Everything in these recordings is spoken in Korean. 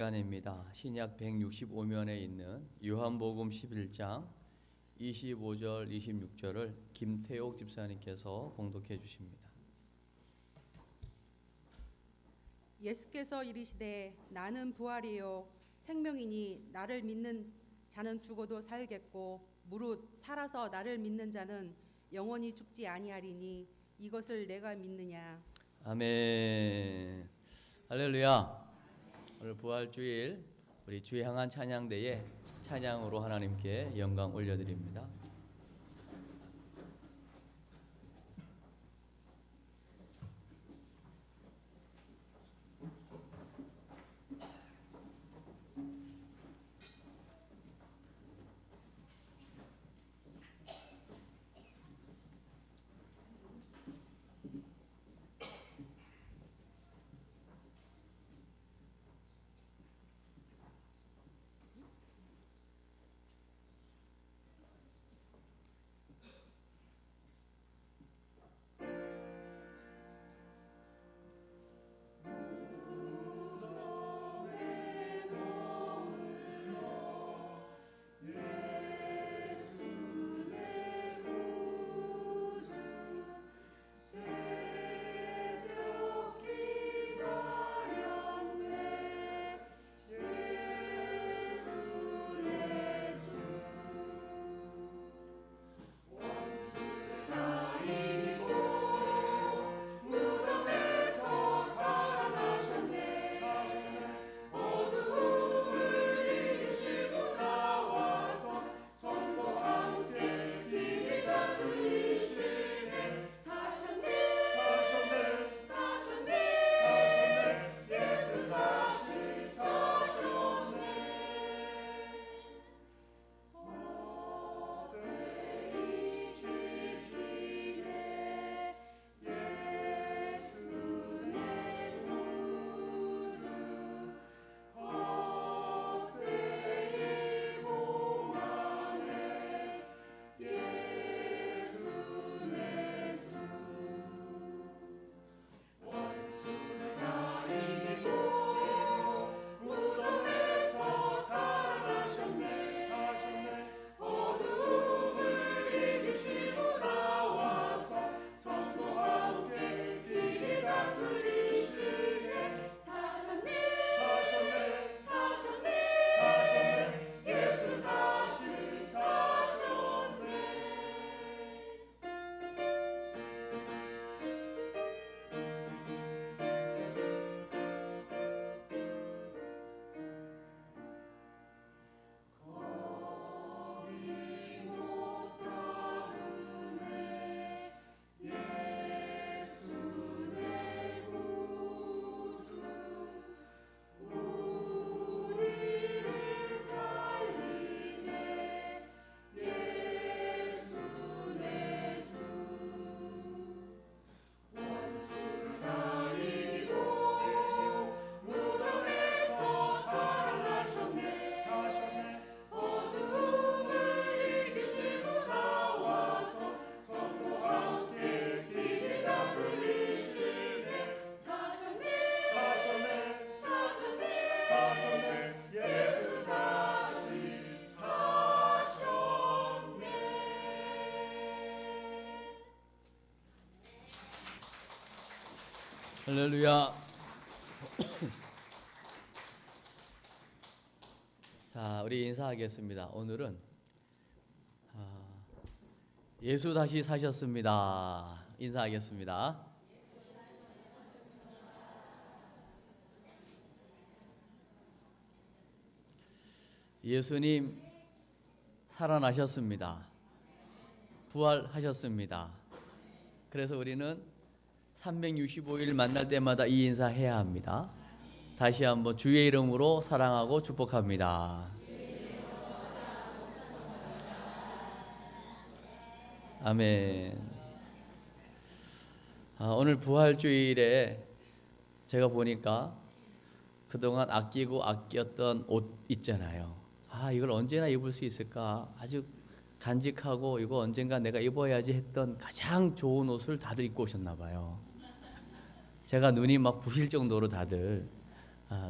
시간입니다. 신약 165면에 있는 요한복음 11장 25절 26절을 김태옥 집사님께서 봉독해 주십니다. 예수께서 이르시되 나는 부활이요 생명이니 나를 믿는 자는 죽어도 살겠고 무릇 살아서 나를 믿는 자는 영원히 죽지 아니하리니 이것을 내가 믿느냐. 아멘. 할렐루야. 오늘 부활주일 우리 주에 향한 찬양대에 찬양으로 하나님께 영광 올려드립니다. 할렐루야. 자, 우리 인사하겠습니다. 오늘은 예수 다시 사셨습니다. 인사하겠습니다. 예수님 살아나셨습니다. 부활하셨습니다. 그래서 우리는 365일 만날 때마다 이 인사해야 합니다. 다시 한번 주의 이름으로 사랑하고 축복합니다. 아멘. 오늘 부활주일에 제가 보니까 그동안 아꼈던 옷 있잖아요. 이걸 언제나 입을 수 있을까? 아주 간직하고 이거 언젠가 내가 입어야지 했던 가장 좋은 옷을 다들 입고 오셨나 봐요. 제가 눈이 막 부실 정도로 다들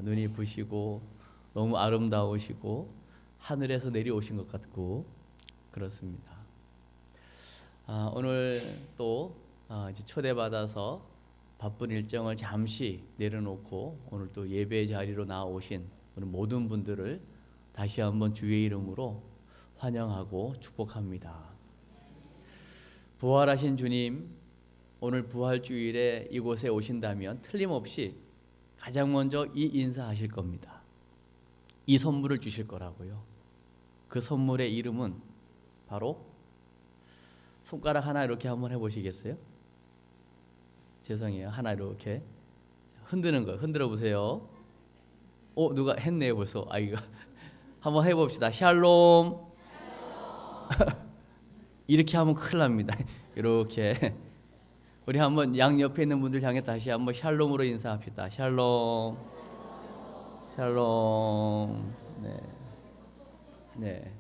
눈이 부시고 너무 아름다우시고 하늘에서 내려오신 것 같고 그렇습니다. 오늘 또 이제 초대받아서 바쁜 일정을 잠시 내려놓고 오늘 또 예배 자리로 나오신 우리 모든 분들을 다시 한번 주의 이름으로 환영하고 축복합니다. 부활하신 주님, 오늘 부활주일에 이곳에 오신다면 틀림없이 가장 먼저 이 인사하실 겁니다. 이 선물을 주실 거라고요. 그 선물의 이름은 바로 손가락 하나 이렇게 한번 해보시겠어요? 죄송해요. 하나 이렇게 흔드는 거 흔들어 보세요. 누가 했네요 벌써. 이거 한번 해봅시다. 샬롬. 이렇게 하면 큰일 납니다. 이렇게 우리 한번 양 옆에 있는 분들 향해 다시 한번 샬롬으로 인사합시다. 샬롬. 샬롬. 네.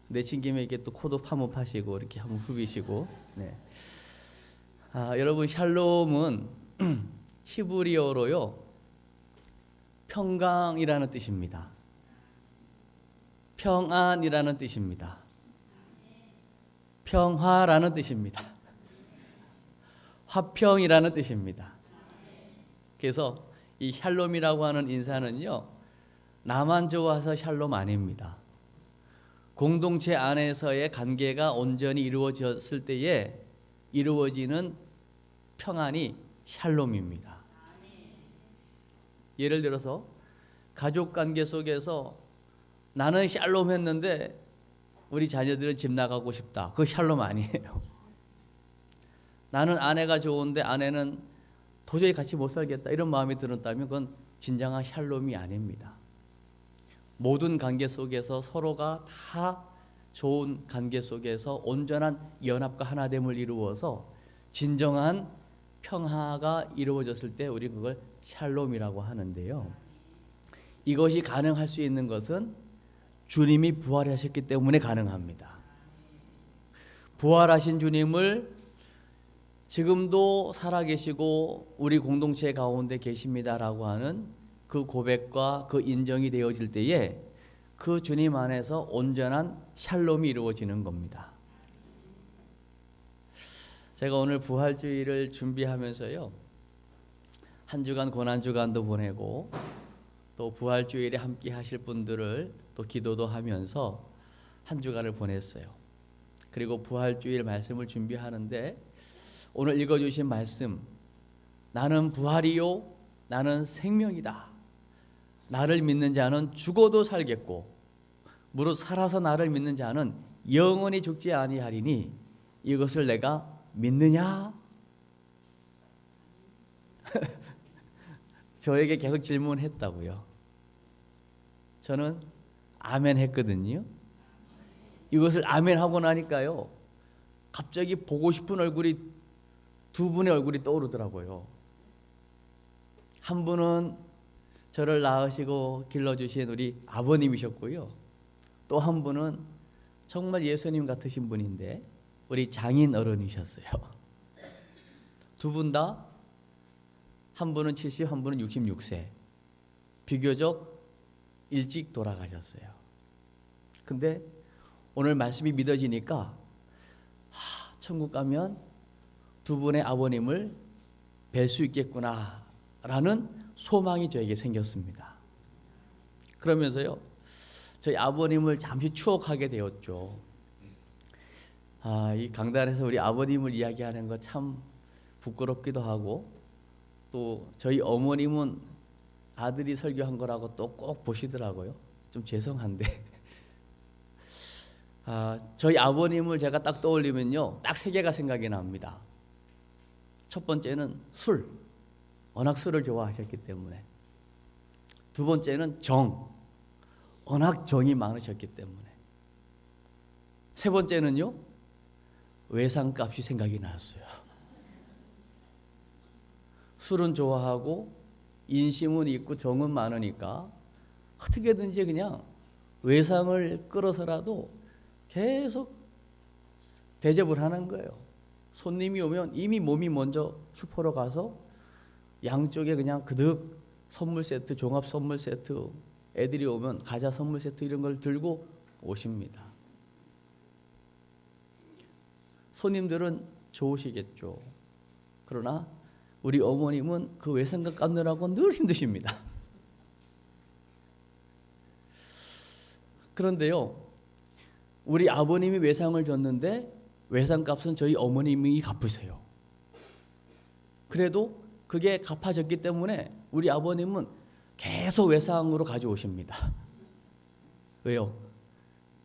내친 김에 이렇게 또 코도 한번 파시고 이렇게 한번 후비시고. 네. 여러분 샬롬은 히브리어로요 평강이라는 뜻입니다. 평안이라는 뜻입니다. 평화라는 뜻입니다. 화평이라는 뜻입니다. 그래서 이 샬롬이라고 하는 인사는요 나만 좋아서 샬롬 아닙니다. 공동체 안에서의 관계가 온전히 이루어졌을 때에 이루어지는 평안이 샬롬입니다. 예를 들어서 가족 관계 속에서 나는 샬롬 했는데 우리 자녀들은 집 나가고 싶다. 그거 샬롬 아니에요. 나는 아내가 좋은데 아내는 도저히 같이 못 살겠다. 이런 마음이 들었다면 그건 진정한 샬롬이 아닙니다. 모든 관계 속에서 서로가 다 좋은 관계 속에서 온전한 연합과 하나됨을 이루어서 진정한 평화가 이루어졌을 때 우리 그걸 샬롬이라고 하는데요. 이것이 가능할 수 있는 것은 주님이 부활하셨기 때문에 가능합니다. 부활하신 주님을 지금도 살아계시고 우리 공동체 가운데 계십니다라고 하는 그 고백과 그 인정이 되어질 때에 그 주님 안에서 온전한 샬롬이 이루어지는 겁니다. 제가 오늘 부활주일을 준비하면서요 한 주간 고난주간도 보내고 또 부활주일에 함께 하실 분들을 또 기도도 하면서 한 주간을 보냈어요. 그리고 부활주일 말씀을 준비하는데 오늘 읽어주신 말씀, 나는 부활이요 나는 생명이다. 나를 믿는 자는 죽어도 살겠고 무릇 살아서 나를 믿는 자는 영원히 죽지 아니하리니 이것을 내가 믿느냐? 저에게 계속 질문했다고요. 저는 아멘 했거든요. 이것을 아멘 하고 나니까요 갑자기 보고 싶은 얼굴이 두 분의 얼굴이 떠오르더라고요. 한 분은 저를 낳으시고 길러주신 우리 아버님이셨고요. 또 한 분은 정말 예수님 같으신 분인데 우리 장인 어른이셨어요. 두 분 다 한 분은 70, 한 분은 66세. 비교적 일찍 돌아가셨어요. 근데 오늘 말씀이 믿어지니까 천국 가면 두 분의 아버님을 뵐 수 있겠구나라는 소망이 저에게 생겼습니다. 그러면서요 저희 아버님을 잠시 추억하게 되었죠. 이 강단에서 우리 아버님을 이야기하는 거 참 부끄럽기도 하고 또 저희 어머님은 아들이 설교한 거라고 또 꼭 보시더라고요. 좀 죄송한데 저희 아버님을 제가 딱 떠올리면요 딱 세 개가 생각이 납니다. 첫 번째는 술, 워낙 술을 좋아하셨기 때문에. 두 번째는 워낙 정이 많으셨기 때문에. 세 번째는요 외상값이 생각이 났어요. 술은 좋아하고 인심은 있고 정은 많으니까 어떻게든지 그냥 외상을 끌어서라도 계속 대접을 하는 거예요. 손님이 오면 이미 몸이 먼저 슈퍼로 가서 양쪽에 그냥 그득 선물 세트, 종합 선물 세트, 애들이 오면 과자 선물 세트 이런 걸 들고 오십니다. 손님들은 좋으시겠죠. 그러나 우리 어머님은 그 외상값 갚느라고 늘 힘드십니다. 그런데요, 우리 아버님이 외상을 줬는데 외상값은 저희 어머님이 갚으세요. 그래도 그게 갚아졌기 때문에 우리 아버님은 계속 외상으로 가져오십니다. 왜요?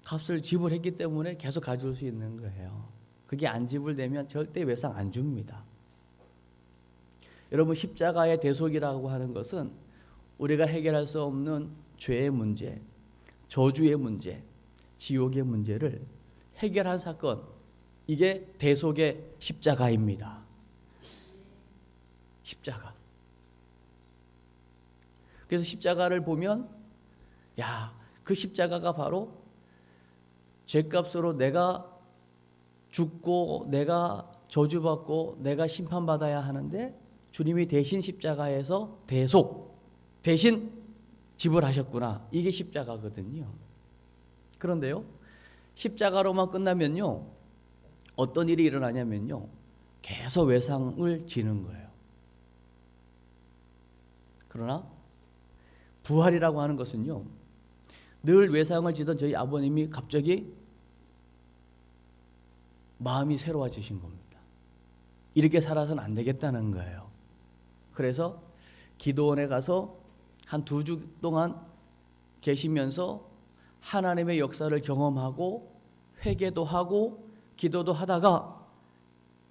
값을 지불했기 때문에 계속 가져올 수 있는 거예요. 그게 안 지불되면 절대 외상 안 줍니다. 여러분, 십자가의 대속이라고 하는 것은 우리가 해결할 수 없는 죄의 문제, 저주의 문제, 지옥의 문제를 해결한 사건, 이게 대속의 십자가입니다. 십자가. 그래서 십자가를 보면 그 십자가가 바로 죄값으로 내가 죽고 내가 저주받고 내가 심판받아야 하는데 주님이 대신 십자가에서 대신 지불하셨구나. 이게 십자가거든요. 그런데요, 십자가로만 끝나면요, 어떤 일이 일어나냐면요, 계속 외상을 지는 거예요. 그러나 부활이라고 하는 것은요, 늘 외상을 지던 저희 아버님이 갑자기 마음이 새로워지신 겁니다. 이렇게 살아서는 안 되겠다는 거예요. 그래서 기도원에 가서 한 2주 동안 계시면서 하나님의 역사를 경험하고 회개도 하고 기도도 하다가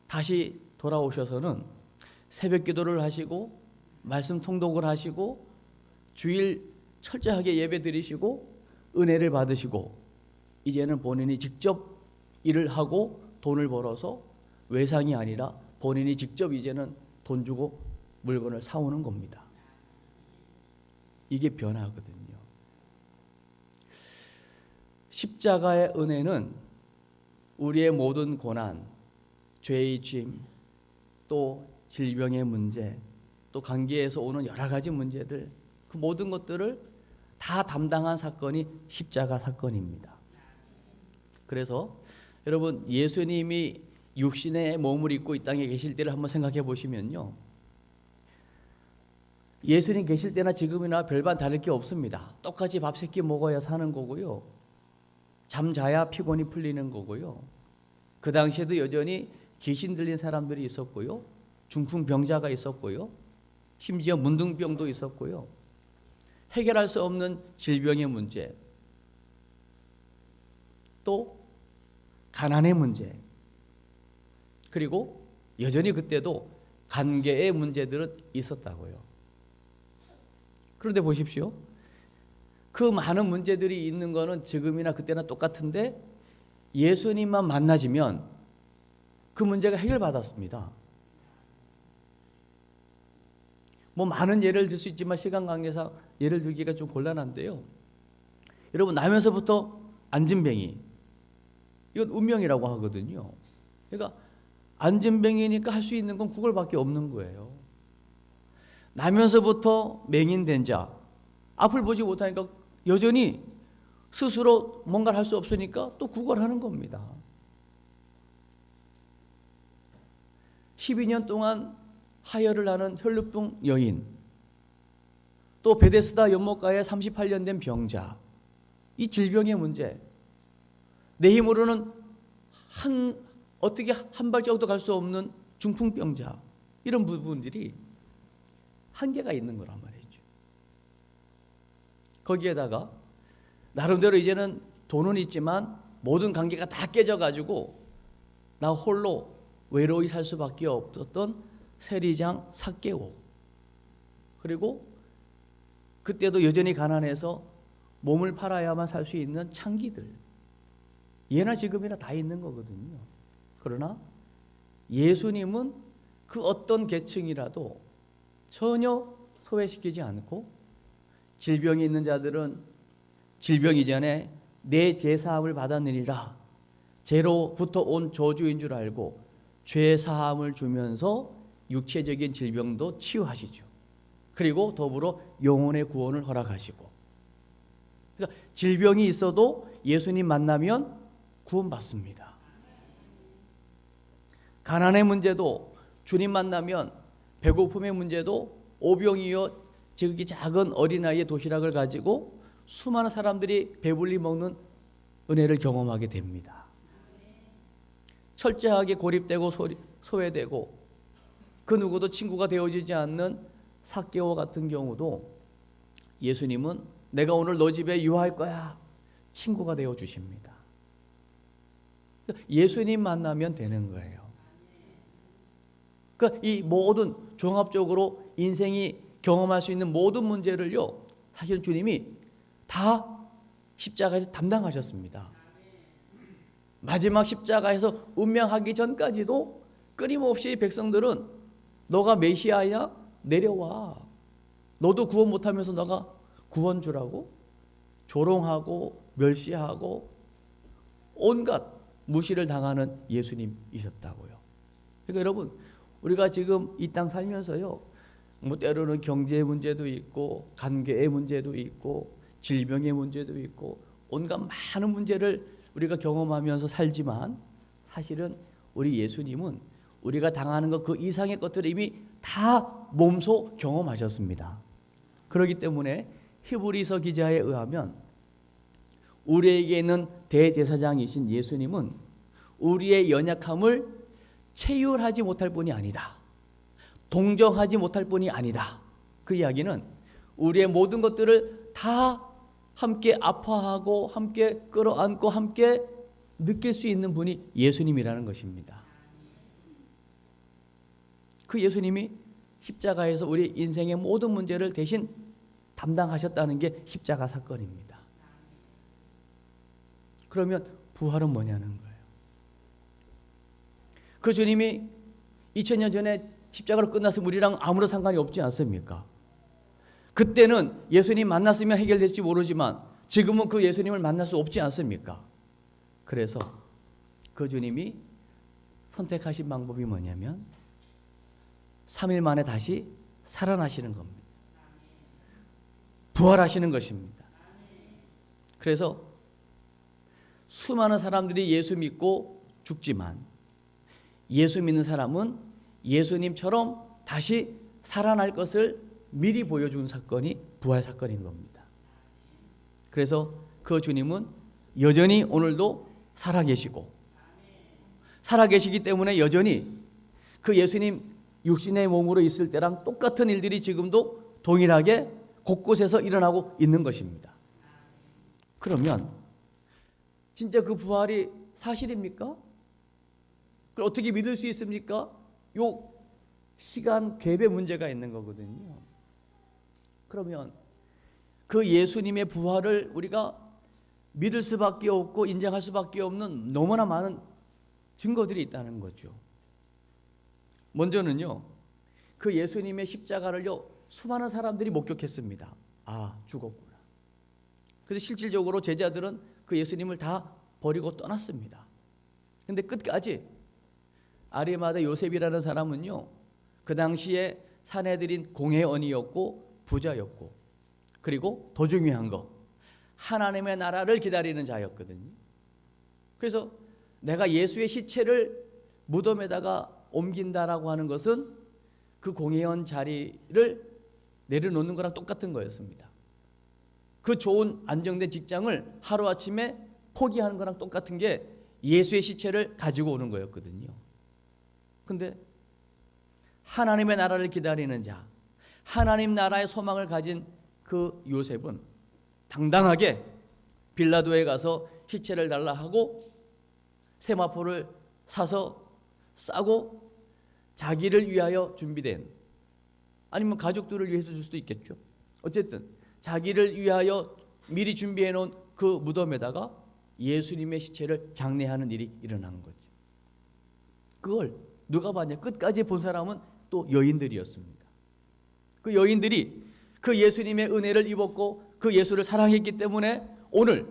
다시 돌아오셔서는 새벽 기도를 하시고 말씀 통독을 하시고 주일 철저하게 예배 드리시고 은혜를 받으시고 이제는 본인이 직접 일을 하고 돈을 벌어서 외상이 아니라 본인이 직접 이제는 돈 주고 물건을 사오는 겁니다. 이게 변화거든요. 십자가의 은혜는 우리의 모든 고난, 죄의 짐, 또 질병의 문제, 또 관계에서 오는 여러 가지 문제들, 그 모든 것들을 다 담당한 사건이 십자가 사건입니다. 그래서 여러분, 예수님이 육신의 몸을 입고 이 땅에 계실 때를 한번 생각해 보시면요, 예수님 계실 때나 지금이나 별반 다를 게 없습니다. 똑같이 밥 3끼 먹어야 사는 거고요, 잠자야 피곤이 풀리는 거고요, 그 당시에도 여전히 귀신 들린 사람들이 있었고요, 중풍병자가 있었고요, 심지어 문둥병도 있었고요, 해결할 수 없는 질병의 문제, 또 가난의 문제, 그리고 여전히 그때도 관계의 문제들은 있었다고요. 그런데 보십시오, 그 많은 문제들이 있는 거는 지금이나 그때나 똑같은데 예수님만 만나지면 그 문제가 해결받았습니다. 뭐 많은 예를 들 수 있지만 시간 관계상 예를 들기가 좀 곤란한데요, 여러분, 나면서부터 안진뱅이, 이건 운명이라고 하거든요. 그러니까 안진뱅이니까 할 수 있는 건 그걸밖에 없는 거예요. 나면서부터 맹인된 자, 앞을 보지 못하니까 여전히 스스로 뭔가를 할 수 없으니까 또 구걸하는 겁니다. 12년 동안 하혈을 하는 혈루병 여인, 또 베데스다 연못가에 38년 된 병자, 이 질병의 문제, 내 힘으로는 어떻게 한 발자국도 갈 수 없는 중풍병자, 이런 부분들이 한계가 있는 거란 말이죠. 거기에다가 나름대로 이제는 돈은 있지만 모든 관계가 다 깨져가지고 나 홀로 외로이 살 수밖에 없었던 세리장 삭개오, 그리고 그때도 여전히 가난해서 몸을 팔아야만 살 수 있는 창기들, 예나 지금이나 다 있는 거거든요. 그러나 예수님은 그 어떤 계층이라도 전혀 소외시키지 않고, 질병이 있는 자들은 질병 이전에 내 죄사함을 받았느니라, 죄로부터 온 저주인 줄 알고 죄사함을 주면서 육체적인 질병도 치유하시죠. 그리고 더불어 영혼의 구원을 허락하시고, 그러니까 질병이 있어도 예수님 만나면 구원받습니다. 가난의 문제도 주님 만나면, 배고픔의 문제도 오병이어 지극히 작은 어린아이의 도시락을 가지고 수많은 사람들이 배불리 먹는 은혜를 경험하게 됩니다. 철저하게 고립되고 소외되고 그 누구도 친구가 되어지지 않는 삭개오 같은 경우도 예수님은 내가 오늘 너 집에 유하할 거야, 친구가 되어 주십니다. 예수님 만나면 되는 거예요. 그러니까 이 모든 종합적으로 인생이 경험할 수 있는 모든 문제를요, 사실 주님이 다 십자가에서 담당하셨습니다. 마지막 십자가에서 운명하기 전까지도 끊임없이 백성들은 너가 메시아야? 내려와. 너도 구원 못하면서 너가 구원 주라고 조롱하고 멸시하고 온갖 무시를 당하는 예수님이셨다고요. 그러니까 여러분, 우리가 지금 이 땅 살면서요, 뭐 때로는 경제의 문제도 있고 관계의 문제도 있고 질병의 문제도 있고 온갖 많은 문제를 우리가 경험하면서 살지만, 사실은 우리 예수님은 우리가 당하는 것 그 이상의 것들을 이미 다 몸소 경험하셨습니다. 그렇기 때문에 히브리서 기자에 의하면 우리에게 있는 대제사장이신 예수님은 우리의 연약함을 체휼하지 못할 뿐이 아니다, 동정하지 못할 뿐이 아니다. 그 이야기는 우리의 모든 것들을 다 함께 아파하고 함께 끌어안고 함께 느낄 수 있는 분이 예수님이라는 것입니다. 그 예수님이 십자가에서 우리 인생의 모든 문제를 대신 담당하셨다는 게 십자가 사건입니다. 그러면 부활은 뭐냐는 거예요. 그 주님이 2000년 전에 십자가로 끝났으면 우리랑 아무런 상관이 없지 않습니까? 그때는 예수님 만났으면 해결될지 모르지만 지금은 그 예수님을 만날 수 없지 않습니까? 그래서 그 주님이 선택하신 방법이 뭐냐면 3일 만에 다시 살아나시는 겁니다. 부활하시는 것입니다. 그래서 수많은 사람들이 예수 믿고 죽지만 예수 믿는 사람은 예수님처럼 다시 살아날 것을 미리 보여준 사건이 부활 사건인 겁니다. 그래서 그 주님은 여전히 오늘도 살아계시고, 살아계시기 때문에 여전히 그 예수님 육신의 몸으로 있을 때랑 똑같은 일들이 지금도 동일하게 곳곳에서 일어나고 있는 것입니다. 그러면 진짜 그 부활이 사실입니까? 그걸 어떻게 믿을 수 있습니까? 요 시간 갭에 문제가 있는 거거든요. 그러면 그 예수님의 부활을 우리가 믿을 수밖에 없고 인정할 수밖에 없는 너무나 많은 증거들이 있다는 거죠. 먼저는요, 그 예수님의 십자가를요, 수많은 사람들이 목격했습니다. 아, 죽었구나. 그래서 실질적으로 제자들은 그 예수님을 다 버리고 떠났습니다. 근데 끝까지 아리마다 요셉이라는 사람은요, 그 당시에 사내들인 공회원이었고 부자였고, 그리고 더 중요한 거, 하나님의 나라를 기다리는 자였거든요. 그래서 내가 예수의 시체를 무덤에다가 옮긴다라고 하는 것은 그 공회원 자리를 내려놓는 거랑 똑같은 거였습니다. 그 좋은 안정된 직장을 하루아침에 포기하는 거랑 똑같은 게 예수의 시체를 가지고 오는 거였거든요. 근데 하나님의 나라를 기다리는 자, 하나님 나라의 소망을 가진 그 요셉은 당당하게 빌라도에 가서 시체를 달라 하고 세마포를 사서 싸고 자기를 위하여 준비된, 아니면 가족들을 위해서 줄 수도 있겠죠. 어쨌든 자기를 위하여 미리 준비해 놓은 그 무덤에다가 예수님의 시체를 장례하는 일이 일어난 거죠. 그걸 누가 봤냐? 끝까지 본 사람은 또 여인들이었습니다. 그 여인들이 그 예수님의 은혜를 입었고 그 예수를 사랑했기 때문에 오늘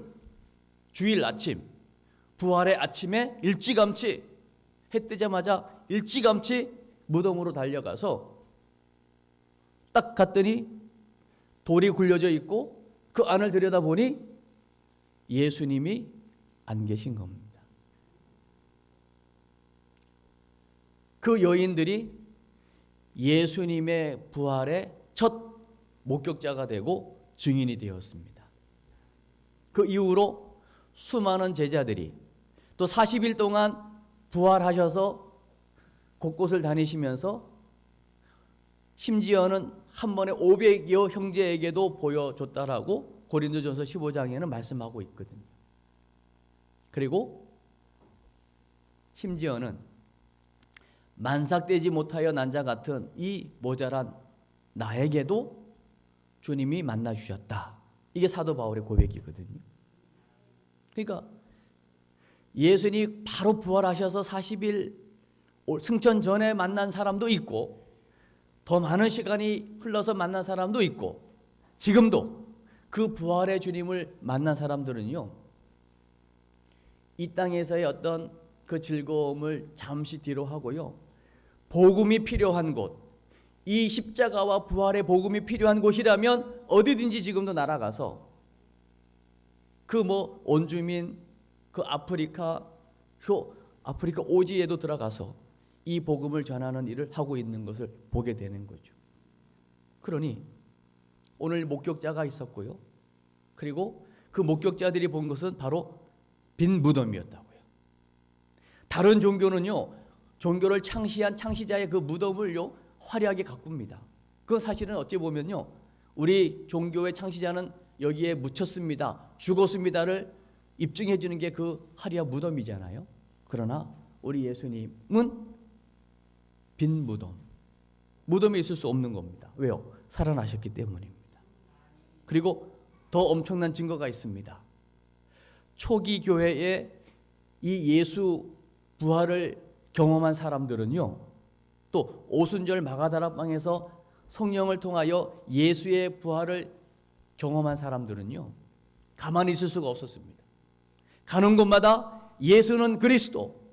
주일 아침, 부활의 아침에 일찌감치, 해 뜨자마자 일찌감치 무덤으로 달려가서 딱 갔더니 돌이 굴려져 있고 그 안을 들여다보니 예수님이 안 계신 겁니다. 그 여인들이 예수님의 부활의 첫 목격자가 되고 증인이 되었습니다. 그 이후로 수많은 제자들이 또 40일 동안 부활하셔서 곳곳을 다니시면서 심지어는 한 번에 500여 형제에게도 보여줬다라고 고린도전서 15장에는 말씀하고 있거든요. 그리고 심지어는 만삭되지 못하여 난 자 같은 이 모자란 나에게도 주님이 만나 주셨다. 이게 사도 바울의 고백이거든요. 그러니까 예수님이 바로 부활하셔서 40일 승천 전에 만난 사람도 있고 더 많은 시간이 흘러서 만난 사람도 있고 지금도 그 부활의 주님을 만난 사람들은요, 이 땅에서의 어떤 그 즐거움을 잠시 뒤로 하고요, 복음이 필요한 곳, 이 십자가와 부활의 복음이 필요한 곳이라면 어디든지 지금도 날아가서 그 원주민 그 아프리카 오지에도 들어가서 이 복음을 전하는 일을 하고 있는 것을 보게 되는 거죠. 그러니 오늘 목격자가 있었고요, 그리고 그 목격자들이 본 것은 바로 빈 무덤이었다고요. 다른 종교는요, 종교를 창시한 창시자의 그 무덤을요 화려하게 가꿉니다. 그건 사실은 어찌 보면요, 우리 종교의 창시자는 여기에 묻혔습니다, 죽었습니다를 입증해 주는 게 그 화려한 무덤이잖아요. 그러나 우리 예수님은 빈 무덤에 있을 수 없는 겁니다. 왜요? 살아나셨기 때문입니다. 그리고 더 엄청난 증거가 있습니다. 초기 교회에 이 예수 부활을 경험한 사람들은요, 또 오순절 마가다락방에서 성령을 통하여 예수의 부활을 경험한 사람들은요, 가만히 있을 수가 없었습니다. 가는 곳마다 예수는 그리스도,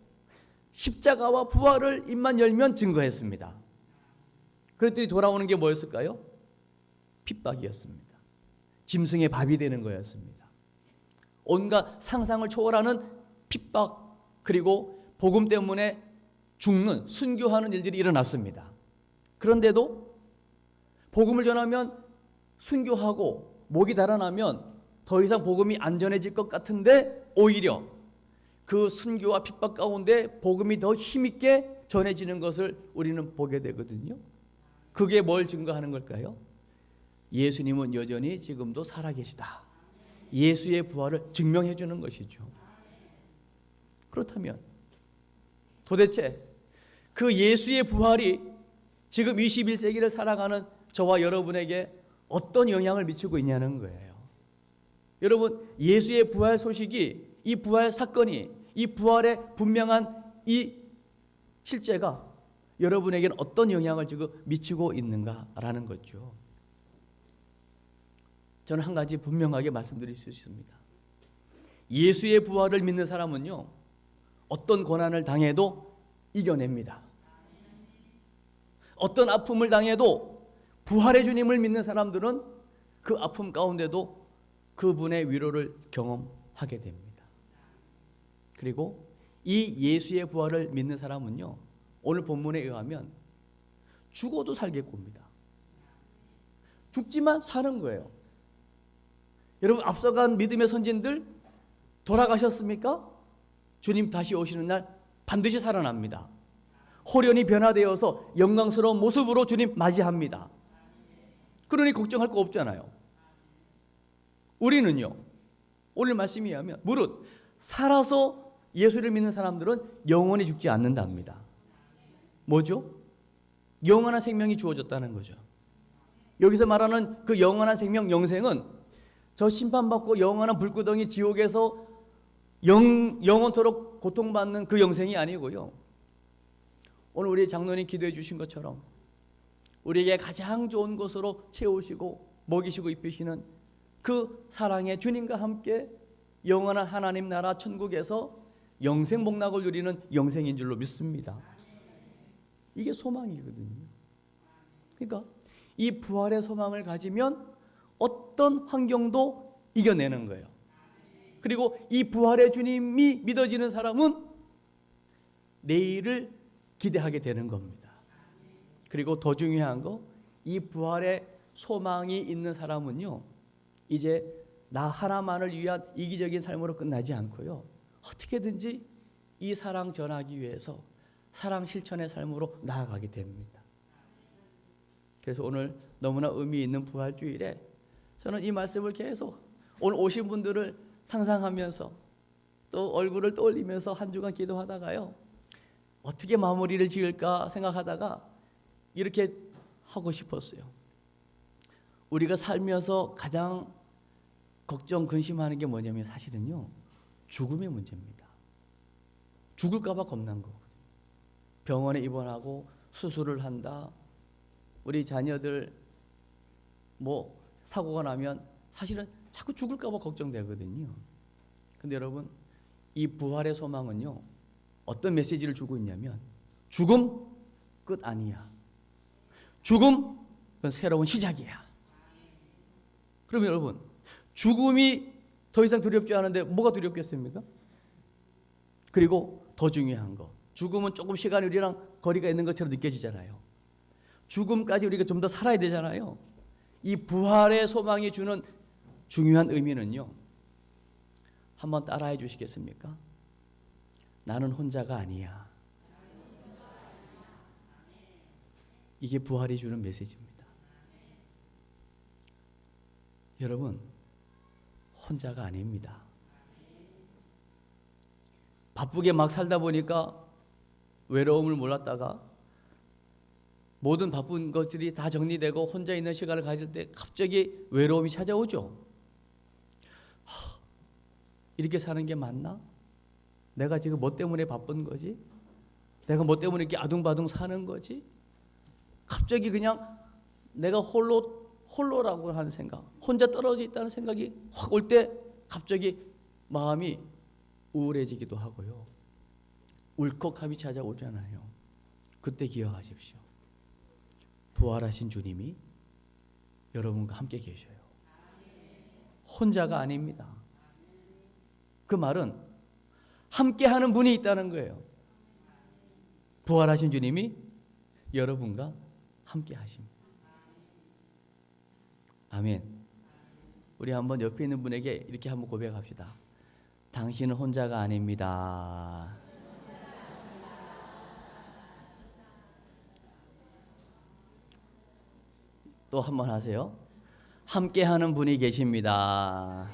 십자가와 부활을 입만 열면 증거했습니다. 그랬더니 돌아오는 게 뭐였을까요? 핍박이었습니다. 짐승의 밥이 되는 거였습니다. 온갖 상상을 초월하는 핍박, 그리고 복음 때문에 죽는, 순교하는 일들이 일어났습니다. 그런데도 복음을 전하면 순교하고 목이 달아나면 더 이상 복음이 안 전해질 것 같은데 오히려 그 순교와 핍박 가운데 복음이 더 힘있게 전해지는 것을 우리는 보게 되거든요. 그게 뭘 증거하는 걸까요? 예수님은 여전히 지금도 살아계시다. 예수의 부활을 증명해 주는 것이죠. 그렇다면 도대체 그 예수의 부활이 지금 21세기를 살아가는 저와 여러분에게 어떤 영향을 미치고 있냐는 거예요. 여러분, 예수의 부활 소식이, 이 부활 사건이, 이 부활의 분명한 이 실제가 여러분에게는 어떤 영향을 지금 미치고 있는가라는 거죠. 저는 한 가지 분명하게 말씀드릴 수 있습니다. 예수의 부활을 믿는 사람은요, 어떤 고난을 당해도 이겨냅니다. 어떤 아픔을 당해도 부활의 주님을 믿는 사람들은 그 아픔 가운데도 그분의 위로를 경험하게 됩니다. 그리고 이 예수의 부활을 믿는 사람은요, 오늘 본문에 의하면 죽어도 살겠고입니다. 죽지만 사는 거예요. 여러분, 앞서간 믿음의 선진들 돌아가셨습니까? 주님 다시 오시는 날 반드시 살아납니다. 호련히 변화되어서 영광스러운 모습으로 주님 맞이합니다. 그러니 걱정할 거 없잖아요. 우리는요, 오늘 말씀에 의하면 무릇 살아서 예수를 믿는 사람들은 영원히 죽지 않는답니다. 뭐죠? 영원한 생명이 주어졌다는 거죠. 여기서 말하는 그 영원한 생명, 영생은 저 심판받고 영원한 불구덩이 지옥에서 영원토록 고통받는 그 영생이 아니고요, 오늘 우리 장로님 기도해 주신 것처럼 우리에게 가장 좋은 것으로 채우시고 먹이시고 입히시는 그 사랑의 주님과 함께 영원한 하나님 나라 천국에서 영생 복락을 누리는 영생인 줄로 믿습니다. 이게 소망이거든요. 그러니까 이 부활의 소망을 가지면 어떤 환경도 이겨내는 거예요. 그리고 이 부활의 주님이 믿어지는 사람은 내일을 기대하게 되는 겁니다. 그리고 더 중요한 거, 이 부활의 소망이 있는 사람은요, 이제 나 하나만을 위한 이기적인 삶으로 끝나지 않고요, 어떻게든지 이 사랑 전하기 위해서 사랑 실천의 삶으로 나아가게 됩니다. 그래서 오늘 너무나 의미 있는 부활주일에 저는 이 말씀을 계속 오늘 오신 분들을 상상하면서 또 얼굴을 떠올리면서 한 주간 기도하다가요, 어떻게 마무리를 지을까 생각하다가 이렇게 하고 싶었어요. 우리가 살면서 가장 걱정, 근심하는 게 뭐냐면 사실은요, 죽음의 문제입니다. 죽을까 봐 겁난 거거든요. 병원에 입원하고 수술을 한다. 우리 자녀들 뭐 사고가 나면 사실은 자꾸 죽을까 봐 걱정되거든요. 근데 여러분, 이 부활의 소망은요, 어떤 메시지를 주고 있냐면 죽음 끝 아니야. 죽음 그건 새로운 시작이야. 그러면 여러분, 죽음이 더 이상 두렵지 않은데 뭐가 두렵겠습니까? 그리고 더 중요한 거, 죽음은 조금 시간이 우리랑 거리가 있는 것처럼 느껴지잖아요. 죽음까지 우리가 좀 더 살아야 되잖아요. 이 부활의 소망이 주는 중요한 의미는요, 한번 따라해 주시겠습니까? 나는 혼자가 아니야. 이게 부활이 주는 메시지입니다. 여러분, 혼자가 아닙니다. 바쁘게 막 살다 보니까 외로움을 몰랐다가 모든 바쁜 것들이 다 정리되고 혼자 있는 시간을 가질 때 갑자기 외로움이 찾아오죠. 이렇게 사는 게 맞나? 내가 지금 뭐 때문에 바쁜 거지? 내가 뭐 때문에 이렇게 아둥바둥 사는 거지? 갑자기 그냥 내가 홀로라고 하는 생각, 혼자 떨어져 있다는 생각이 확 올 때 갑자기 마음이 우울해지기도 하고요. 울컥함이 찾아오잖아요. 그때 기억하십시오. 부활하신 주님이 여러분과 함께 계셔요. 혼자가 아닙니다. 그 말은 함께하는 분이 있다는 거예요. 부활하신 주님이 여러분과 함께 하십니다. 아멘. 우리 한번 옆에 있는 분에게 이렇게 한번 고백합시다. 당신은 혼자가 아닙니다. 또 한번 하세요. 함께하는 분이 계십니다.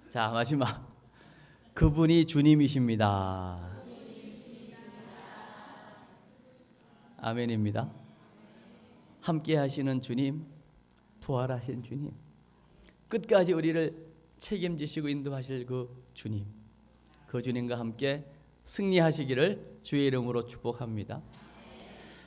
자, 마지막. 그분이 주님이십니다. 아멘입니다. 함께 하시는 주님, 부활하신 주님, 끝까지 우리를 책임지시고 인도하실 그 주님, 그 주님과 함께 승리하시기를 주의 이름으로 축복합니다.